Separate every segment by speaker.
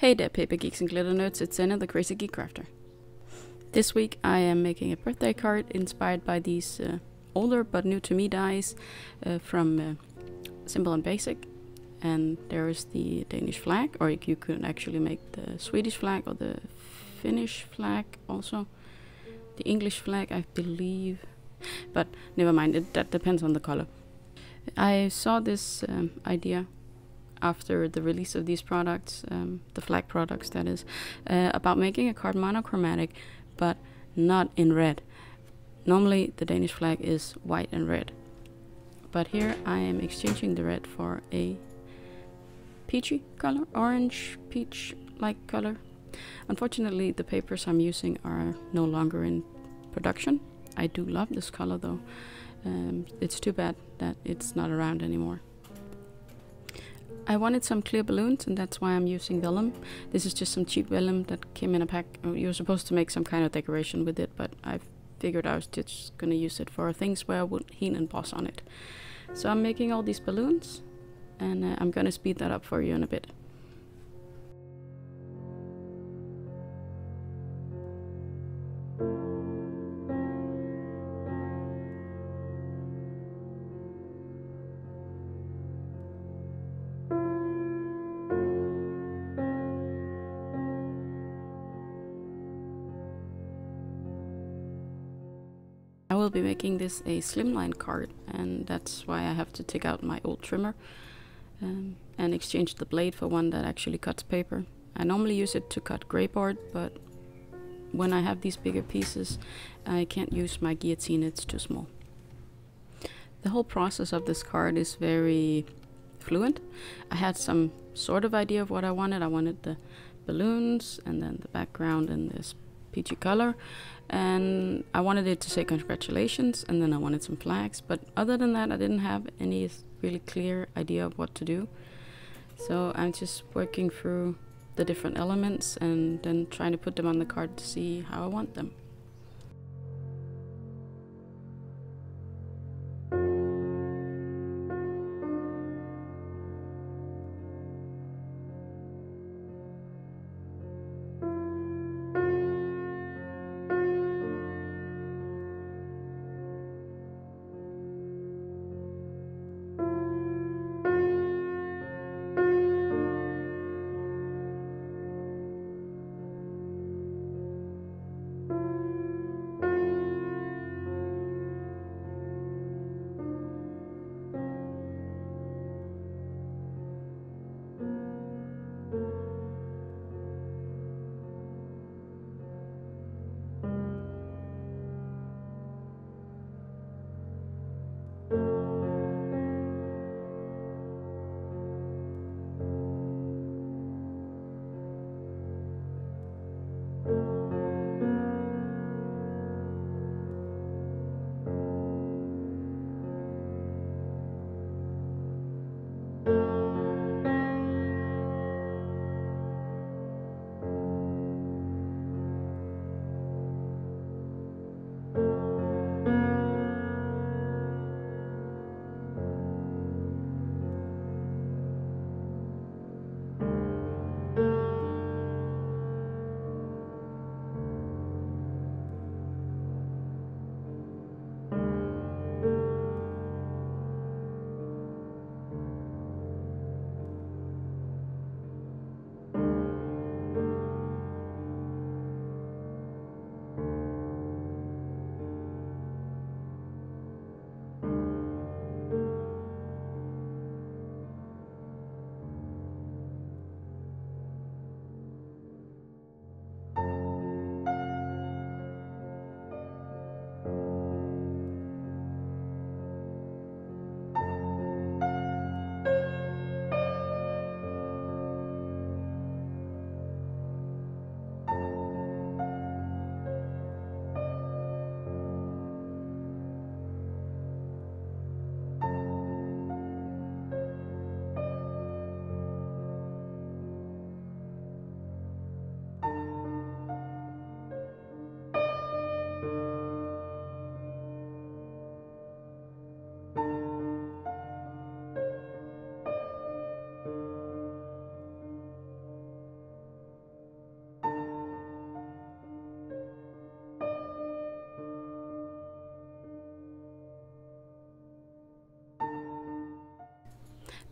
Speaker 1: Hey there, paper geeks and glitter nerds, it's Stjerner, the crazy geek crafter. This week I am making a birthday card inspired by these older but new to me dies from Simple and Basic. And there is the Danish flag, or you could actually make the Swedish flag or the Finnish flag also. The English flag, I believe, but never mind, that depends on the color. I saw this idea after the release of these products, the flag products that is, about making a card monochromatic but not in red. Normally the Danish flag is white and red, but here I am exchanging the red for a peachy color, orange peach like color. Unfortunately the papers I'm using are no longer in production. I do love this color though. It's too bad that it's not around anymore. I wanted some clear balloons, and that's why I'm using vellum. This is just some cheap vellum that came in a pack. You're supposed to make some kind of decoration with it, but I figured I was just gonna use it for things where I would heen and boss on it. So I'm making all these balloons, and I'm gonna speed that up for you in a bit. I will be making this a slimline card, and that's why I have to take out my old trimmer and exchange the blade for one that actually cuts paper. I normally use it to cut gray board, but when I have these bigger pieces I can't use my guillotine, it's too small. The whole process of this card is very fluent. I had some sort of idea of what I wanted. I wanted the balloons and then the background in this peachy color, and I wanted it to say congratulations, and then I wanted some flags, but other than that I didn't have any really clear idea of what to do. So I'm just working through the different elements and then trying to put them on the card to see how I want them.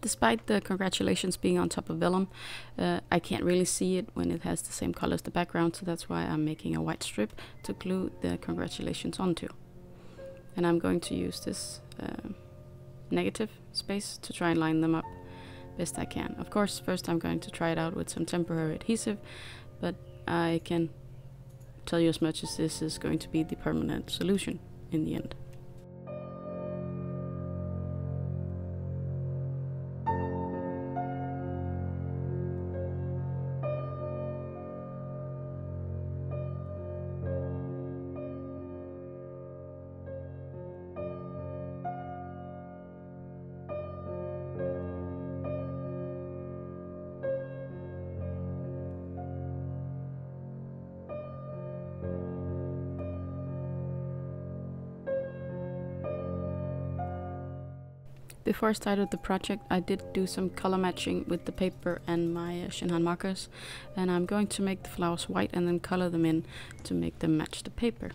Speaker 1: Despite the congratulations being on top of vellum, I can't really see it when it has the same color as the background, so that's why I'm making a white strip to glue the congratulations onto. And I'm going to use this negative space to try and line them up best I can. Of course, first I'm going to try it out with some temporary adhesive, but I can tell you as much as this is going to be the permanent solution in the end. Before I started the project, I did do some color matching with the paper and my Shin markers, and I'm going to make the flowers white and then color them in to make them match the paper,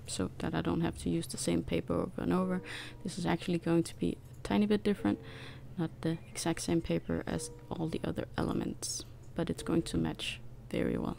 Speaker 1: so that I don't have to use the same paper over and over. This is actually going to be a tiny bit different, not the exact same paper as all the other elements, but it's going to match very well.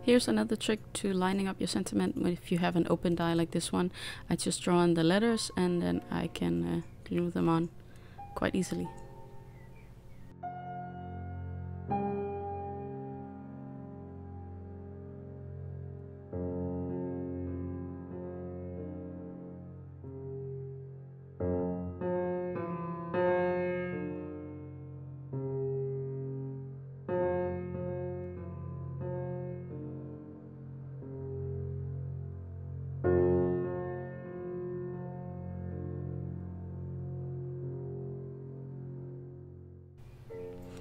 Speaker 1: Here's another trick to lining up your sentiment. If you have an open die like this one, I just draw on the letters and then I can glue them on quite easily.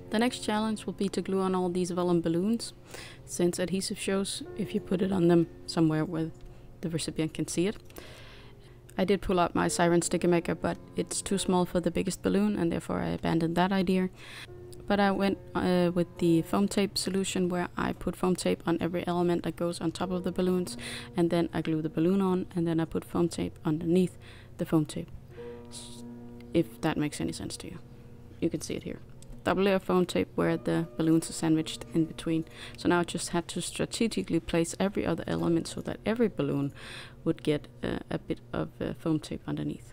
Speaker 1: The next challenge will be to glue on all these vellum balloons, since adhesive shows if you put it on them somewhere where the recipient can see it. I did pull out my siren sticker maker, but it's too small for the biggest balloon and therefore I abandoned that idea. But I went with the foam tape solution, where I put foam tape on every element that goes on top of the balloons, and then I glue the balloon on, and then I put foam tape underneath the foam tape. If that makes any sense to you. You can see it here. Double layer foam tape where the balloons are sandwiched in between. So now I just had to strategically place every other element so that every balloon would get a bit of foam tape underneath.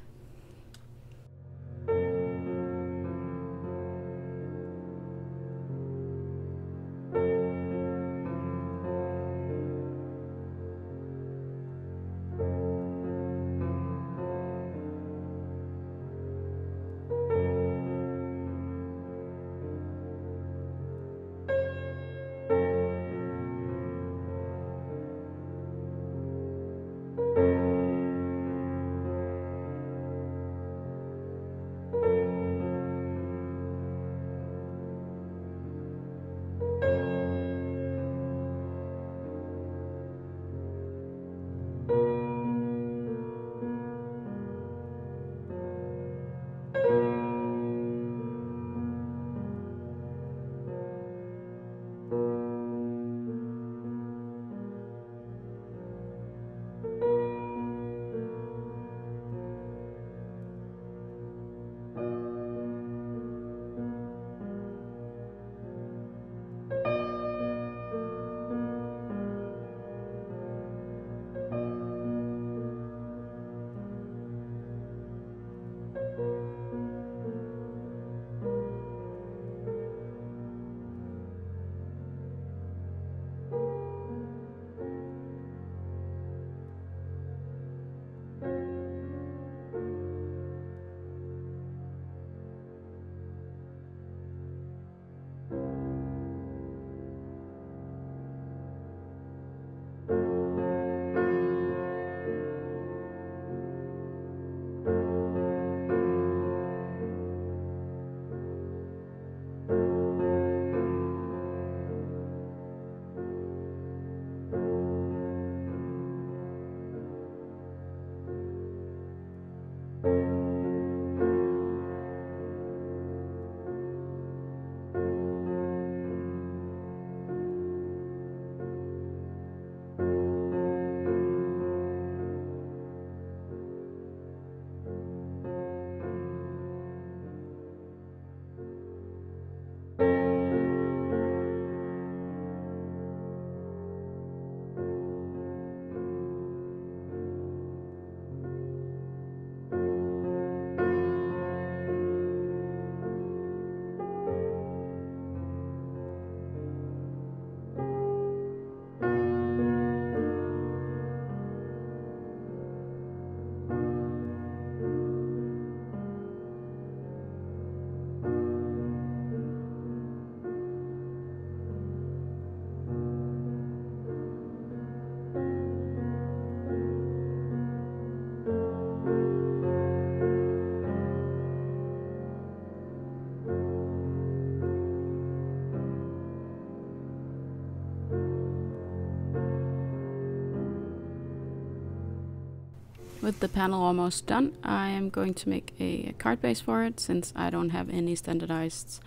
Speaker 1: With the panel almost done, I am going to make a card base for it, since I don't have any standardized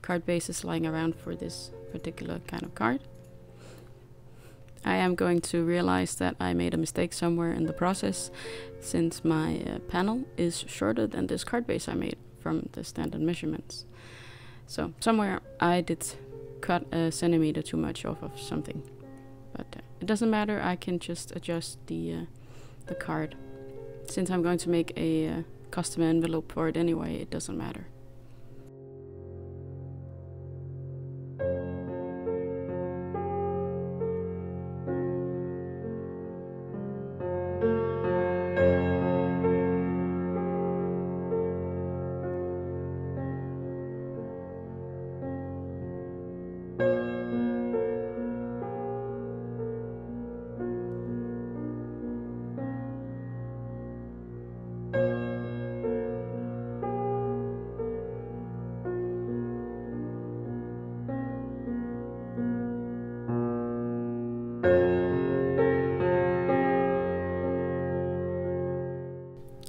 Speaker 1: card bases lying around for this particular kind of card. I am going to realize that I made a mistake somewhere in the process, since my panel is shorter than this card base I made from the standard measurements. So somewhere I did cut a centimeter too much off of something, but it doesn't matter, I can just adjust the card. Since I'm going to make a custom envelope for it anyway, it doesn't matter.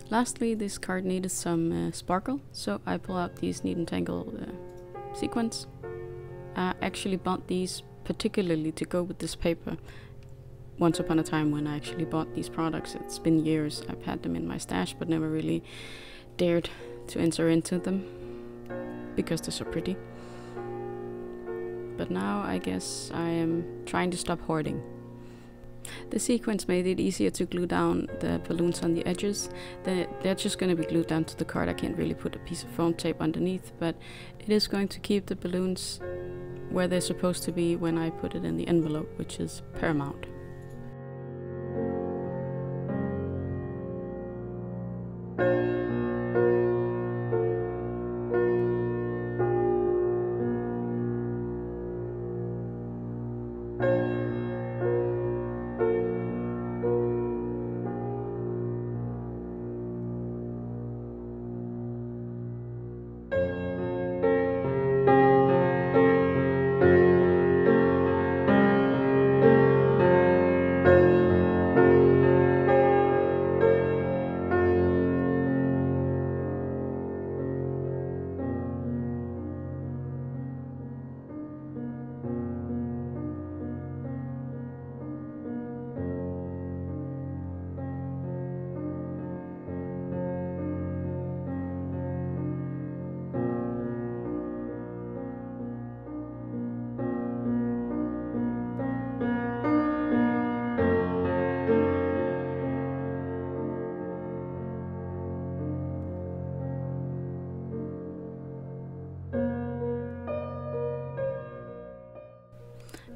Speaker 1: Lastly, this card needed some sparkle, so I pull out these neat and tangled sequins. I actually bought these particularly to go with this paper. Once upon a time when I actually bought these products, it's been years. I've had them in my stash but never really dared to enter into them because they're so pretty. But now I guess I am trying to stop hoarding. The sequins made it easier to glue down the balloons on the edges. They're just going to be glued down to the card. I can't really put a piece of foam tape underneath, but it is going to keep the balloons where they're supposed to be when I put it in the envelope, which is paramount.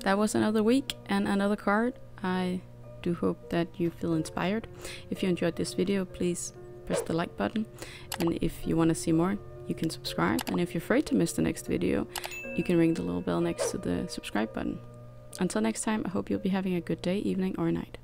Speaker 1: That was another week and another card. I do hope that you feel inspired. If you enjoyed this video, please press the like button. And if you want to see more, you can subscribe. And if you're afraid to miss the next video, you can ring the little bell next to the subscribe button. Until next time, I hope you'll be having a good day, evening, or night.